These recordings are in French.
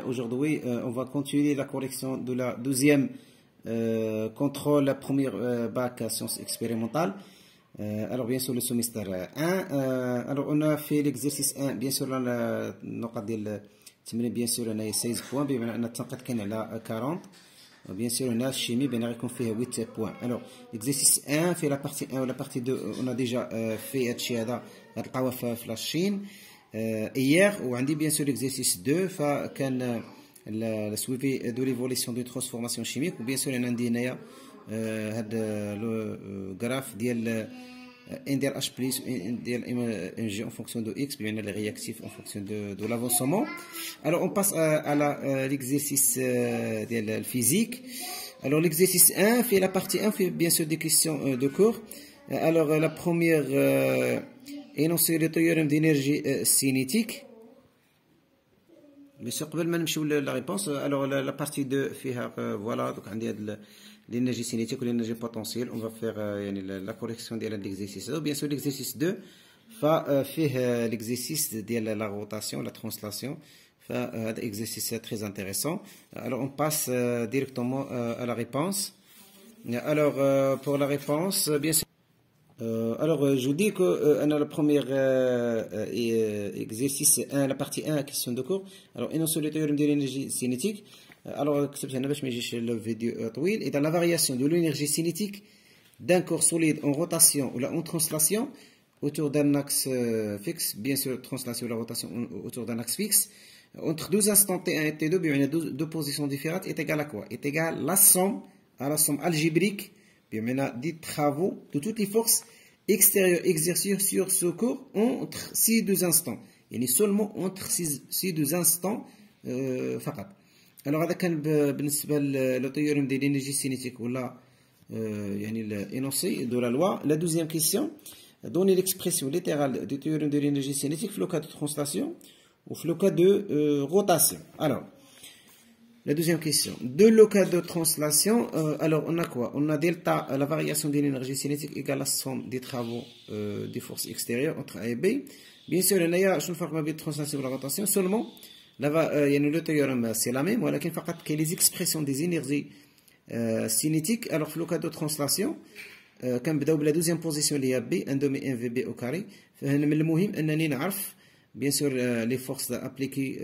Aujourd'hui, on va continuer la correction de la deuxième contrôle, la première bac sciences expérimentales. Alors, bien sûr, le semestre 1. Alors, on a fait l'exercice 1. Bien sûr, là, bien sûr, on a 16 points. On a 40. Bien sûr, on a chimie, on a fait 8 points. Alors, l'exercice 1, fait la partie 1 ou la partie 2, on a déjà fait la Chine. Hier, on a dit bien sûr l'exercice 2, le suivi de l'évolution de transformation chimique. Ou bien sûr, on a dit le graphe de NDRH plus NG en fonction de X, bien les réactifs en fonction de l'avancement. Alors, on passe à l'exercice de physique. Alors, l'exercice 1 fait la partie 1, fait bien sûr des questions de cours. Alors, la première énoncer le théorème d'énergie cinétique. Bien sûr, قبل ما نمشيو la réponse. Alors, la partie 2 فيها voilà, donc on a l'énergie cinétique ou l'énergie potentielle. On va faire la correction de l'exercice. Bien sûr, l'exercice 2 fait l'exercice de la rotation, la translation. Un exercice très intéressant. Alors, on passe directement à la réponse. Alors, pour la réponse, bien sûr. Alors, je vous dis qu'on a le premier exercice 1, la partie 1, question de cours. Alors, énoncer le théorème de l'énergie cinétique. Alors, le vidéo et dans la variation de l'énergie cinétique d'un corps solide en rotation ou en translation autour d'un axe fixe, bien sûr, translation ou la rotation autour d'un axe fixe, entre deux instants T1 et T2, il y a deux positions différentes, est égal à quoi? Est égal à la somme algébrique des travaux de toutes les forces extérieures exercées sur ce corps entre ces deux instants. Et seulement entre ces deux instants. Alors, هذا كان بالنسبة للتيوريم de l'énergie cinétique ولا l'énoncé de la loi. La deuxième question, donner l'expression littérale du théorème de l'énergie cinétique dans le cas de translation ou dans le cas de rotation. Alors, la deuxième question. De le cas de translation, alors on a quoi? On a delta, la variation de l'énergie cinétique égale à la somme des travaux des forces extérieures entre A et B. Bien sûr, il y a une forme de translation et la rotation. Seulement, le théorème c'est la même, mais il y a les expressions des énergies cinétiques. Alors, dans le cas de translation, quand on a la deuxième position, il y a B, 1 demi MVB au carré. Bien sûr, les forces appliquées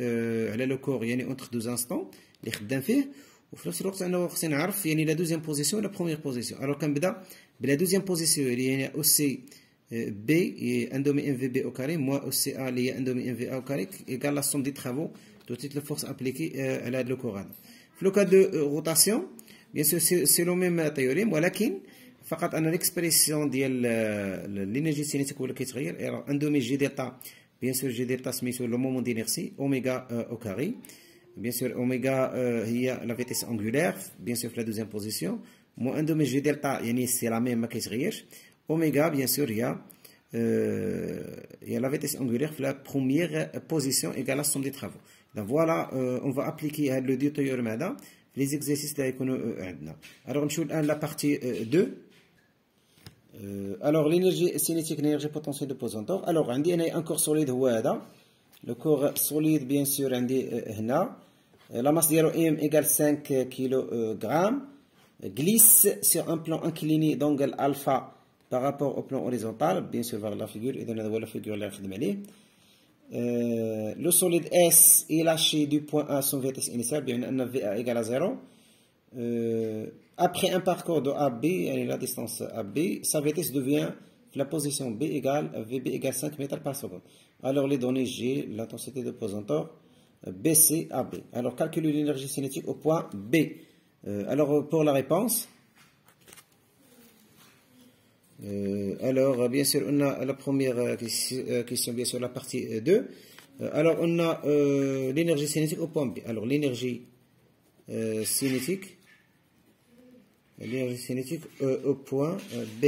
à le corps entre deux instants. اللي خدام فيه وفي نفس الوقت انه خصنا نعرف la deuxième position ولا première position. Alors كنبدا بلا deuxième position اللي هي او سي بي 1 demi mvb au carré moins او سي ا اللي هي 1 demi mva au carré égale la somme des travaux de toutes les forces appliquées à le corps هذا. في le cas de rotation bien sûr c'est le même théorème ولكن فقط ان l'expression ديال l'énergie cinétique ولا كيتغير 1 demi g delta bien sûr g delta سميتو le moment d'inertie oméga au carré. Bien sûr, oméga, il y a la vitesse angulaire, bien sûr, la deuxième position. Moins 1 demi g delta, c'est la même que oméga, bien sûr, il y a la vitesse angulaire, la première position égale à la somme des travaux. Donc voilà, on va appliquer le deux théorème les exercices de l'économie. Alors, on choisit la partie 2. Alors, l'énergie cinétique, l'énergie potentielle de pesanteur. Alors, on dit un corps solide, le corps solide, bien sûr, on dit la masse de M égale 5 kg, glisse sur un plan incliné d'angle alpha par rapport au plan horizontal, bien sûr vers la figure, et dans la figure le solide S est lâché du point A à son vitesse initiale, bien sûr, VA égale à 0. Après un parcours de AB, la distance AB, sa vitesse devient la position B égale VB égale 5 mètres par seconde. Alors les données G, l'intensité de pesanteur, BC AB. Alors calculer l'énergie cinétique au point B. Alors pour la réponse, alors bien sûr on a la première question, bien sûr la partie 2. Alors on a l'énergie cinétique au point B. Alors l'énergie cinétique au point B.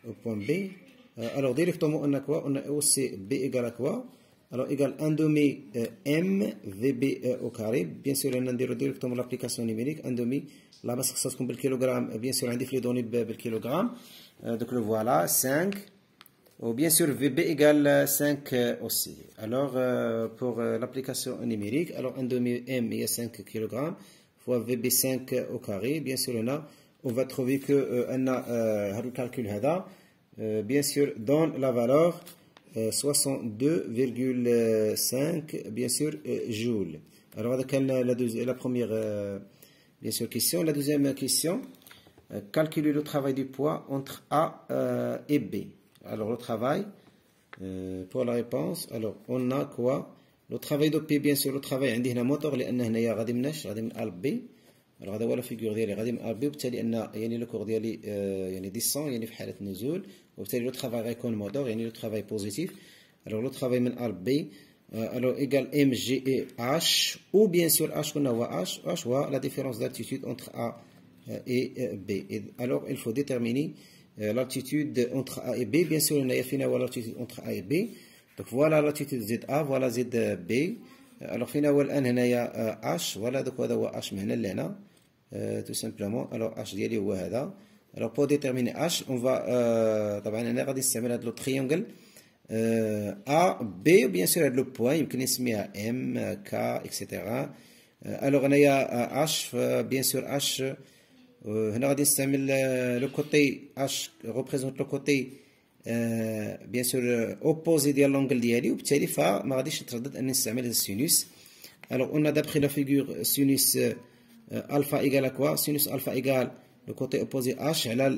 Au point B. Alors directement on a quoi? On a aussi B égale à quoi? Alors égal 1 demi M VB au carré. Bien sûr on a directement l'application numérique 1 demi la masse خصها تكون بالكيلوغرام. bien sûr عندي في les données بالكيلوغرام. Donc le voilà 5 Ou bien sûr, VB égale 5 aussi. Alors, pour l'application numérique, alors 1 demi M, il y a 5 kg, fois VB 5 au carré. Bien sûr, on va trouver que le calcul bien sûr, donne la valeur 62,5 bien sûr joules. Alors, la première bien sûr question. La deuxième question, calculer le travail du poids entre A et B. Alors, le travail, pour la réponse, alors, on a quoi? Le travail de P, bien sûr, le travail, عندي هنا موتور لأن هنايا غادي من A ل B. alors هذا هو لا فيغور ديالي غادي من A ل B وبالتالي أن يعني لو كور ديالي يعني ديسون يعني في حالة نزول وبالتالي لو travail غيكون موتور يعني لو travail بوزيتيف. alors le travail من A ل B alors égal mg et h ou bien sûr h qu'on a h هو la différence d'altitude entre A et B. alors il faut déterminer l'altitude entre A et B. bien sûr il y a l'altitude entre A et B. donc voilà l'altitude ZA, voilà ZB. alors فينا هو الآن هنايا h voilà donc هذا هو h من هنا لهنا tout simplement. alors h ديالي هو هذا. alors pour déterminer h on va طبعا أنا غادي نستعمل هذا لو تريونغل A B bien sûr هذا لو بوين يمكن نسميها M K etc. alors هنايا h bien sûr h هنا غادي نستعمل لو كوتي h représente لو كوتي bien sûr opposé ديال l'angle ديالي وبالتالي فما غاديش نتردد ان نستعمل هذا السينوس. alors on a d'après la figure sinus alpha égale à quoi? sinus alpha égale le côté opposé h على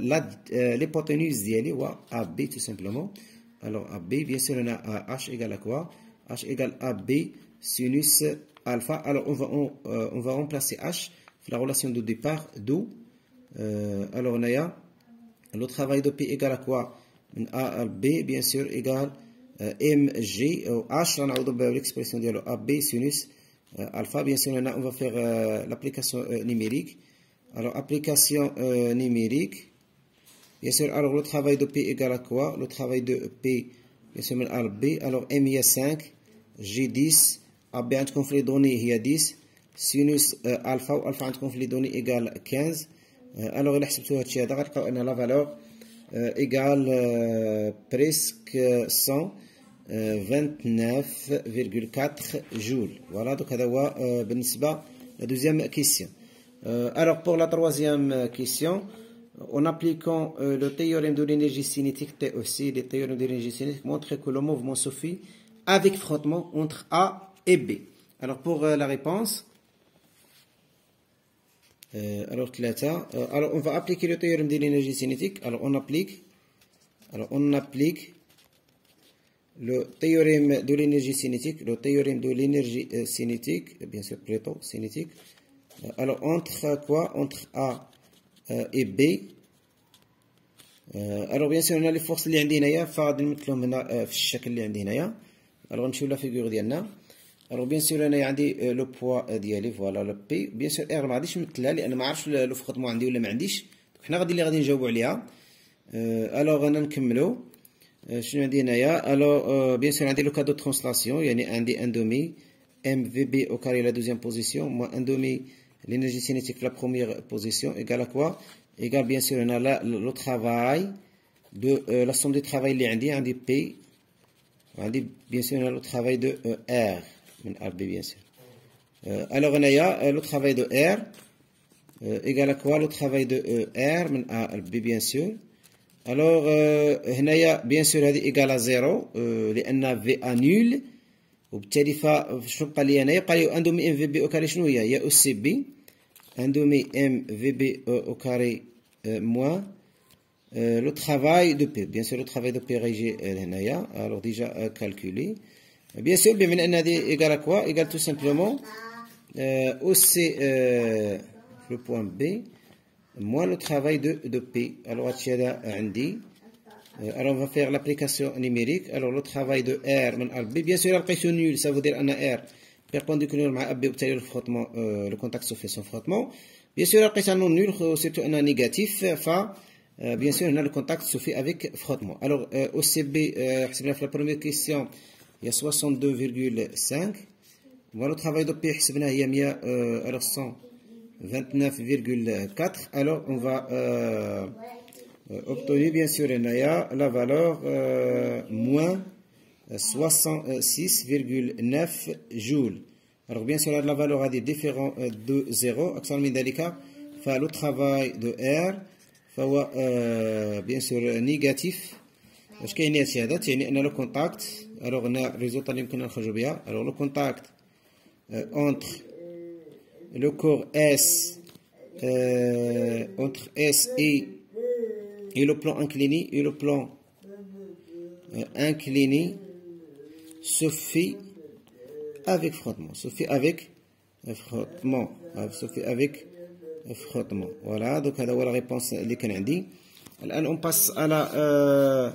l'hypoténuse ديالي هو AB tout simplement. alors AB bien sûr on a h égale à quoi? h égale AB sinus alpha. alors on va remplacer h la relation de départ d'où alors on a le travail de P égale à quoi? من A à B bien sûr égale mg ou h غنعوضوا بالexpression ديالو AB sinus alpha. bien sûr on va faire l'application numérique. alors application numérique bien sûr. alors le travail de P égale à quoi? le travail de P bien sûr من A à B. alors m هي 5 g 10 AB عندكم في لي دوني هي 10 sinus alpha و alpha عندكم في لي دوني égale 15. alors إلا حسبتوا هادشي هذا غتلقاو أن لا valeur égale presque 129,4 joules. Voilà, donc هذا هو بالنسبة la deuxième question. alors pour la troisième question, en appliquant le théorème de l'énergie cinétique TEC, le théorème de l'énergie cinétique montre que le mouvement se fait avec frottement entre A et B. alors pour la réponse, alors on va appliquer le théorème de l'énergie cinétique. alors on applique le théorème de l'énergie cinétique, bien sûr plutôt cinétique. alors entre quoi? entre A et B. alors bien sûr on a les forces اللي عندي هنايا فغادي نمثلهم هنا في الشكل اللي عندي هنايا. alors نمشيو لا فيغور ديالنا. alors bien sûr انا عندي لو بوا ديالي فوالا لو بي bien sûr ار ما غاديش نمثلها لان ما عرفتش لو فروتمون عندي ولا ما عنديش. حنا اللي غادي نجاوبوا عليها. alors انا نكملوا شنو عندي هنايا. alors bien sûr عندي لو كا دو ترانسلاسيون يعني عندي 1 دومي ام في بي au carré la deuxième position moins 1 دومي l'énergie cinétique la première position égale à quoi? égale bien sûr هنا le travail de la somme du travail اللي عندي P عندي bien sûr le travail de R من A B bien sûr. alors هنايا le travail de R égale à quoi? le travail de R من A à B bien sûr. alors هنايا bien sûr هذه égale à 0 لأن V A nul وبالتالي فشنو بقى لي هنايا؟ بقى لي 1 دومي ام في بي او كاري شنو هي؟ هي او سي بي 1 دومي ام في بي او كاري موان لو ترافاي دو بي. بيان سور لو ترافاي دو بي غيجي هنايا الوغ ديجا كالكولي بيان سور بما ان هذه ايكال كوا ايكال تو سامبلومون او سي لو بوان بي موان لو ترافاي دو بي. الوغ هادشي هذا عندي. alors on va faire l'application numérique. alors le travail de R من A B bien sûr لقيتو nul ça veut dire أن R perpendiculaire مع AB وبالتالي le frottement le contact se fait sans frottement. bien sûr لقيتها non nul surtout أنها négatif ف bien sûr هنا le contact se fait avec frottement. alors OCB حسبنا في la première question il y a 62,5 voilà le travail de P حسبناه هي 100 alors 129,4. alors on va obtenu bien sûr la valeur moins 66,9 joules. Alors bien sûr la valeur est différente de 0. Le travail de R فهو bien sûr négatif. واش كاين هذا يعني ان لو كونتاكت alors on a résultat اللي يمكن نخرجوا بها. Alors le contact entre le corps S entre S et le plan incliné se fait avec frottement. Voilà, donc هذا هو la réponse اللي كان عندي. الآن on passe à la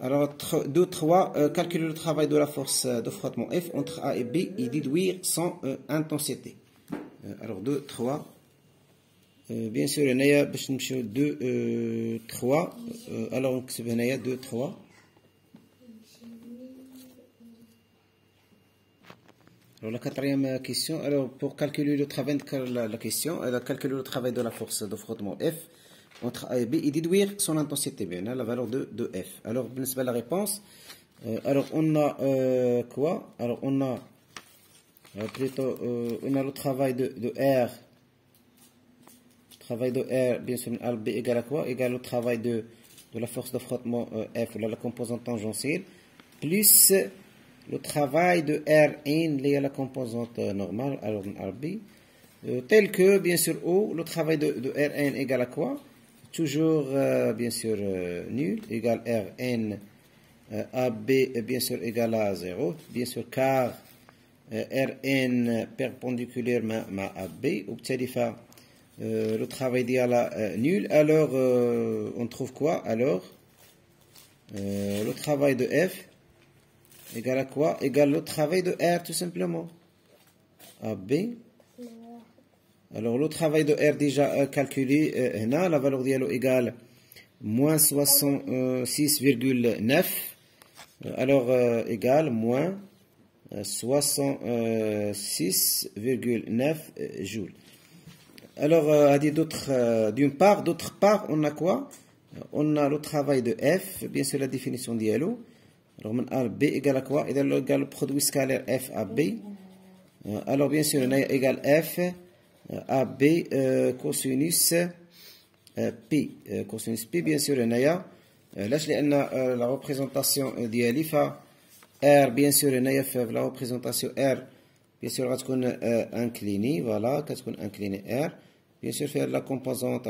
alors 2-3 calculer le travail de la force de frottement F entre A et B et déduire son intensité. Alors 2-3 bien sûr هنايا باش نمشيو 2-3 alors نكتب هنايا 2-3. Alors la quatrième question, alors pour calculer le travail de la question, calculer le travail de la force de frottement F entre A et B et déduire son intensité, bien, la valeur de F. Alors, la réponse, alors on a quoi? Alors on a plutôt on a le travail de R, bien sûr, B égale à quoi? Égale au travail de la force de frottement F, la composante tangentielle, plus le travail de Rn lié à la composante normale, alors RB, tel que, bien sûr, O, le travail de Rn égale à quoi? Toujours, bien sûr, nul, égale Rn, AB, bien sûr, égale à 0, bien sûr, car Rn perpendiculaire à AB, obtient le travail d'égale à nul, alors on trouve quoi? Alors, le travail de F égale à quoi? Égale le travail de R, tout simplement. AB. Alors, le travail de R déjà calculé, la valeur d'ILO égale moins 66,9. Alors, égale moins 66,9 joules. Alors, d'autre part, on a quoi? On a le travail de F, bien sûr la définition d'ILO. Alors, B égale à quoi? Égale le produit scalaire F à B. Alors, bien sûr, on a égale F à B cosinus P. Cosinus P, bien sûr, on a la représentation d'Alifa R, bien sûr, on a la représentation R, bien sûr, va inclinée, voilà, va inclinée R. Bien sûr, faire la composante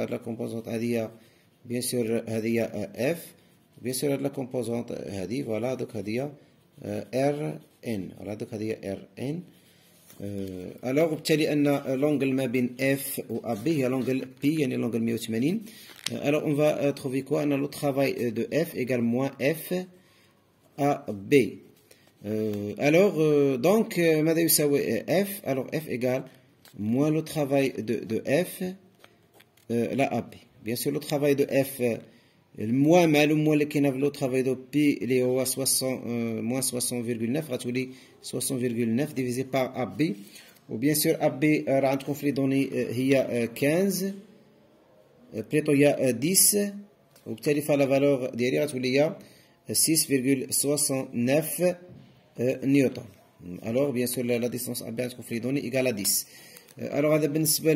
bien sûr, F. Bien sûr, la composante هذه voilà donc هذه RN voilà donc هذه RN alors وبالتالي أن l'angle ما بين F و AB هي l'angle P يعني l'angle 180. Alors on va trouver quoi? On a le travail de F égale moins F à B. Alors donc ماذا يساوي F? Alors F égale moins le travail de F la AB. Bien sûr le travail de F الموا معلوم اللي كاين في لو ترافاي دو بي اللي هو 60 60,9 غتولي 60,9 ديفيزي بار اب بي. وبيان سور اب بي راه عندكم في لي دوني هي 15 بليتو هي 10 وبالتالي فلا فالور ديالي غتولي هي 6,69 نيوتن. الوغ بيان سور لا ديستونس اب بي عندكم في لي دوني ايكال 10. الوغ هذا بالنسبه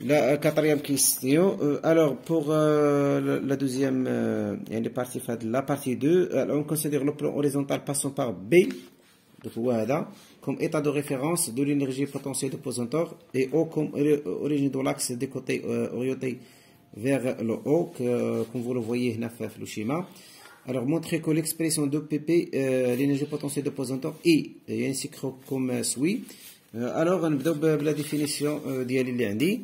la quatrième question. Alors, pour la deuxième partie, la partie 2, on considère le plan horizontal passant par B, comme état de référence de l'énergie potentielle de pesanteur, et O comme origine de l'axe des côtés orientés vers le haut, comme vous le voyez dans le schéma. Alors, montrer que l'expression de PP, l'énergie potentielle de pesanteur, est ainsi comme suit. Alors, on va la définition d'Yali Lendi.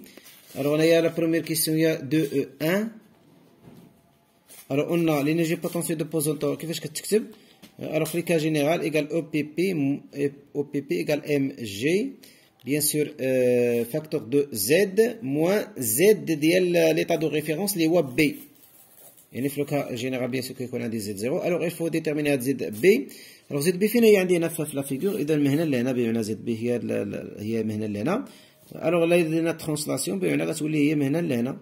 Alors, on a la première question, il y a 2E1. Alors, on a l'énergie potentielle de pesanteur. Qu'est-ce que tu veux? Alors, le cas général égale OPP égale MG. Bien sûr, facteur de Z moins Z de l'état de référence, les B. Et le cas général, bien sûr, qu'on a des Z0. Alors, il faut déterminer ZB. Alors, ZB, il y a la figure. إذا المهنة اللي هنا بمعنى ZB هي المهنة اللي هنا. الوغ لا درنا ترانسلاسيون بمعنى غتولي هي من هنا لهنا.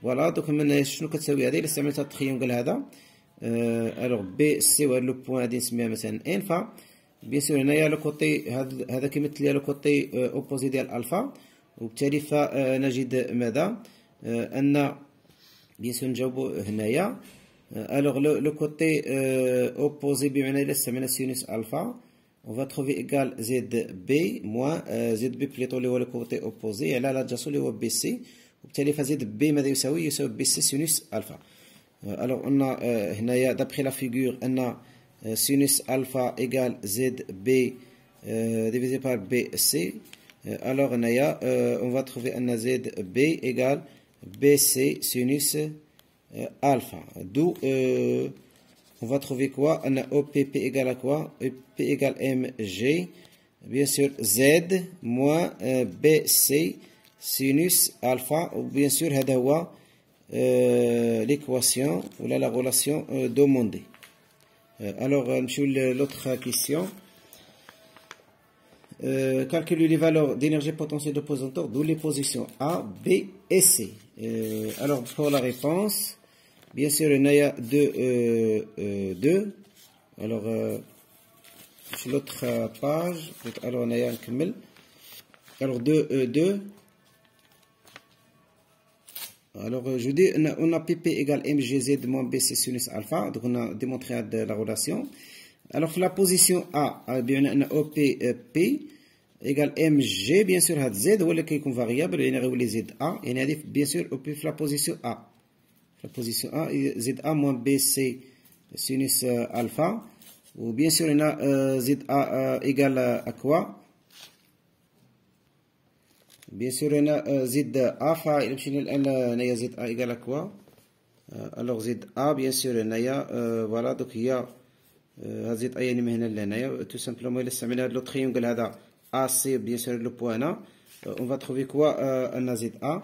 فوالا دوك من شنو كتساوي هذه الا استعملت هاد التخيونكل هذا. الوغ بي سي وهاد لو بوان غادي نسميها مثلا ان فا. بيان سور هنايا لو كوتي هذا كيمثل لي لو كوتي اوبوزي ديال الفا، وبالتالي فنجد ماذا؟ ان بيان سور نجاوبو هنايا. الوغ لو كوتي اوبوزي بمعنى الا استعملنا سينوس الفا on va trouver égal ZB moins ZB plutôt اللي هو لو كوتي اوبوزي على لادجاسو اللي هو بي سي، وبالتالي فزد بي ماذا يساوي؟ يساوي بي سي سينوس الفا. الوغ قلنا هنايا دابخي لا فيغور ان سينوس الفا égal ZB divisé par BC. Alors هنايا on va trouver ان ZB égal BC sinus alpha. D'où on va trouver quoi? On a OPP égale à quoi? OPP égale MG. Bien sûr Z moins BC sinus alpha. Ou bien sûr هذا هو l'équation ou la relation demandée. Alors نمشيو l'autre question. Calculer les valeurs d'énergie potentielle de pesanteur d'où les positions A, B et C. Alors pour la réponse, bien sûr il y a 2. Alors sur l'autre page, alors on a un كمل. Alors 2. Alors je dis on a PP égale MGZ moins BC sinus alpha, donc on a démontré la relation. Alors pour la position A, bien on a OPP égale MG, bien sûr هاد Z هو اللي كيكون variable يعني غيولي ZA، يعني هذه bien sûr OP في la position A. La position A ZA moins BC sinus alpha, ou bien sûr on a ZA égale à quoi? Bien sûr on a ZA فإلا مشينا الآن هنايا ZA égale à quoi? Alors ZA bien sûr هنايا فوالا دوك هي هاد ZA يعني من هنا لهنايا تو سامبلومون إلا استعملنا هاد لو تريونغل هذا AC bien sûr le point A, on va trouver quoi? Un ZA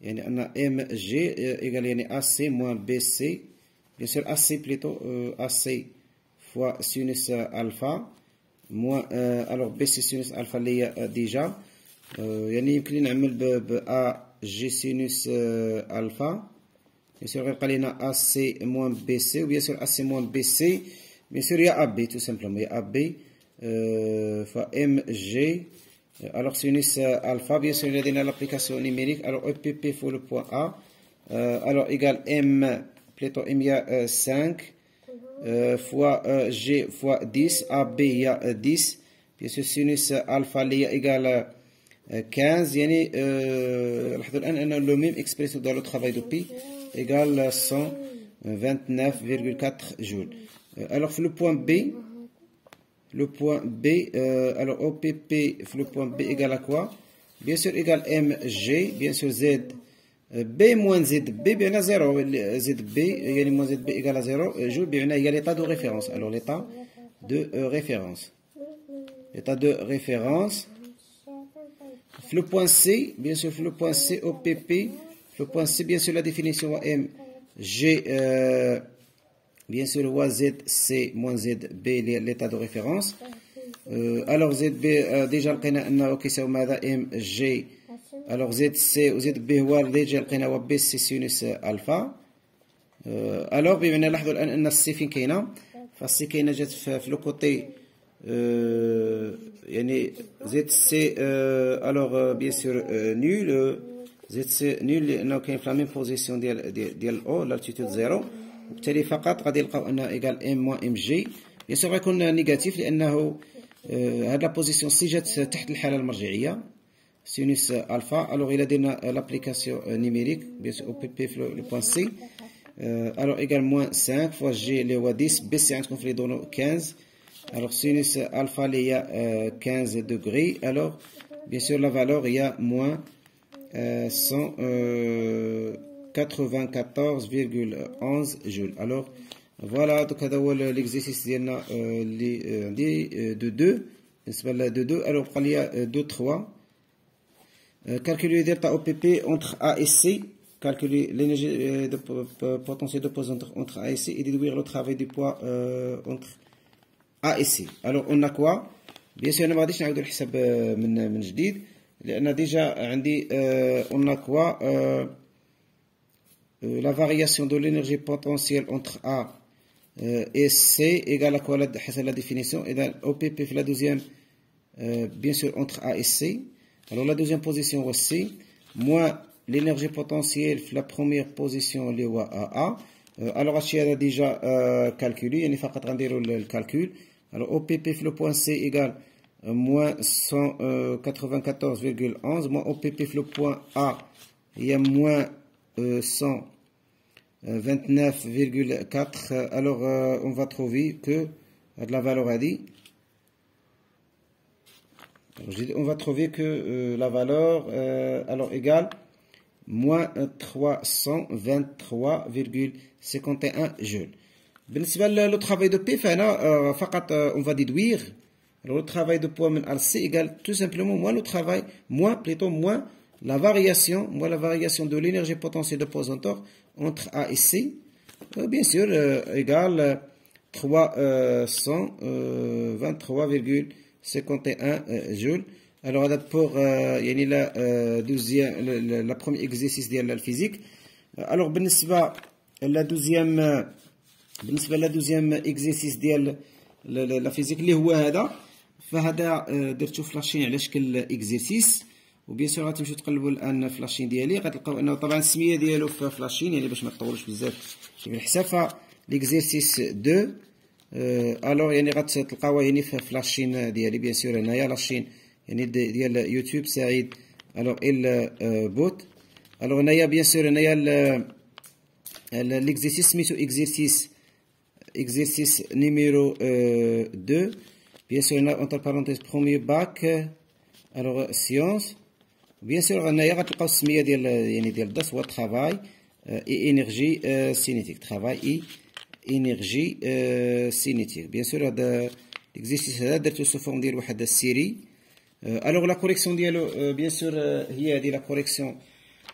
يعني un MG égale يعني AC moins BC, bien sûr AC plutôt AC fois sinus alpha moins alors BC sinus alpha اللي هي déjà يعني يمكن نعمل ب AG sinus alpha. bien sûr غيبقى لينا AC moins BC و bien sûr AC moins BC bien sûr il y a AB tout simplement, il y a AB fois MG. Alors sinus alpha, bien sûr il y a l'application numérique. Alors EPP pour le point A, alors égal M, plutôt M il y a 5 fois G fois 10, AB il y a 10, bien sûr sinus alpha il y a égal 15. يعني لاحظوا الآن أن le même expression dans le travail de pi égale 129,4 joules. Alors pour le point B, le point B, alors OPP, le point B égale à quoi? Bien sûr égale MG, bien sûr Z, B moins ZB, bien à 0, ZB, il y a moins ZB égale à 0, il y a l'état de référence. Alors l'état de référence. L'état de référence. Le point C, bien sûr le point C, OPP, le point C, bien sûr la définition MG, bien sûr ZC moins ZB l'état de référence. Alors ZB déjà لقينا انه كيساوي ماذا؟ MG. alors ZC و ZB هو déjà لقينا هو BC sinus الفا. alors بما نلاحظوا الان ان السي فين كاينه؟ فالسي كاينه جات في لو كوتي يعني ZC alors bien sûr nul ZC nul لانه كاين في لا ميم بوزيسيون ديال او لالتيتود 0، وبالتالي فقط غادي نلقاو ان ايغال ام موان ام جي. بيان سور غيكون نيجاتيف لانه هاد لا بوزيسيون سي جات تحت الحاله المرجعيه سينوس الفا. الوغ الا درنا لابليكاسيون نيميريك بيان سور او بي بي في لو بوين سي الوغ ايغال موان 5 فوا جي اللي هو 10 بي سي عندكم في لي دونو 15. الوغ سينوس الفا اللي هي 15 دوغري. الوغ بيان سور لا فالور هي موان 94,11 جول. alors voilà donc هذا هو l'exercice ديالنا اللي عندي دو 2 بالنسبه ل دو 2. alors بقى لي دو 3 calculer delta OPP entre A et C, calculer l'énergie de potentiel de pesanteur entre A et C et déduire le travail du poids entre A et C. alors on a quoi? bien sûr انا ما غاديش نعاودو الحساب من جديد. لأن ديجا عندي on a quoi la variation de l'énergie potentielle entre A et C égale à quoi حسب la définition. Et dans OPP في la deuxième bien sûr entre A et C. Alors la deuxième position c'est C moins l'énergie potentielle في la première position اللي هو A. Alors هادشي هذا déjà calculé يعني فقط غنديروا الكالكول. Alors OPP في le point C égale moins 194,11 moins OPP في le point A il y a moins 129,4. alors on va trouver que la valeur a dit on va trouver que la valeur alors égale moins 323,51 joules. بالنسبة le travail de P فهنا فقط on va déduire. Alors le travail de poids à C égale tout simplement moins le travail, moins la variation de l'énergie potentielle de pesanteur entre A et C, bien sûr égale 323,51 joules. Alors pour la première exercice de la physique. Alors بالنسبة la deuxième exercice ديال la physique اللي هو هذا. فهذا درتو فلاشين على شكل اكزرسيس وبيان سور غتمشيو تقلبوا الان فلاشين ديالي غتلقاو انه طبعا السميه ديالو في فلاشين يعني باش ما تطولوش بزاف في الحساب. ليكزرسيس 2 الوغ يعني غتلقاوها يعني في فلاشين ديالي بيان سور هنايا لاشين يعني ديال يوتيوب سعيد الوغ ال بوت. الوغ هنايا بيان سور هنايا ليكزرسيس سميتو exercice numéro 2. Bien sûr, on a entre parenthèses premier bac, alors sciences. Bien sûr, on a غتلقاو السميه ديال الدرس هو travail et énergie cinétique. Travail et énergie cinétique. Bien sûr, هذا l'exercice هذا درتو sous forme ديال واحد السيري. alors la correction ديالو bien sûr هي هذه la correction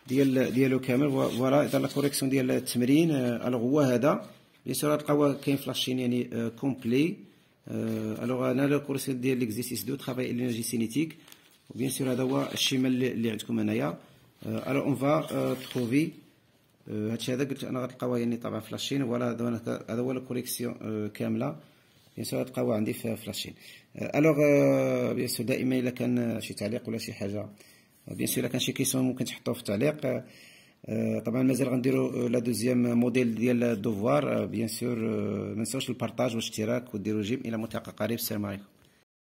ديالو كامل. فوالا هذا la correction ديال التمرين. alors هو هذا bien sûr غتلقاوه كاين فلاشين يعني complet. Alors, on a la correction de l'exercice de travail et l'énergie cinétique. Bien sûr, هذا هو الشمال اللي عندكم هنايا. Alors, on va trouver هادشي هذا قلت انا غتلقاوها يعني طبعا فلاشين. ولا هذا هو الكوريكسيون كامله. bien sûr غتلقاوها عندي في فلاشين. alors bien sûr دائما الا كان شي تعليق ولا شي حاجه bien sûr الا كان شي كيسيون ممكن تحطوه في التعليق. طبعا مازال غنديروا لا دوزيام موديل ديال الدوفوار. بيان سور ما نساوش البارطاج والاشتراك وديروا جيم. الى ملتقى قريب. السلام عليكم.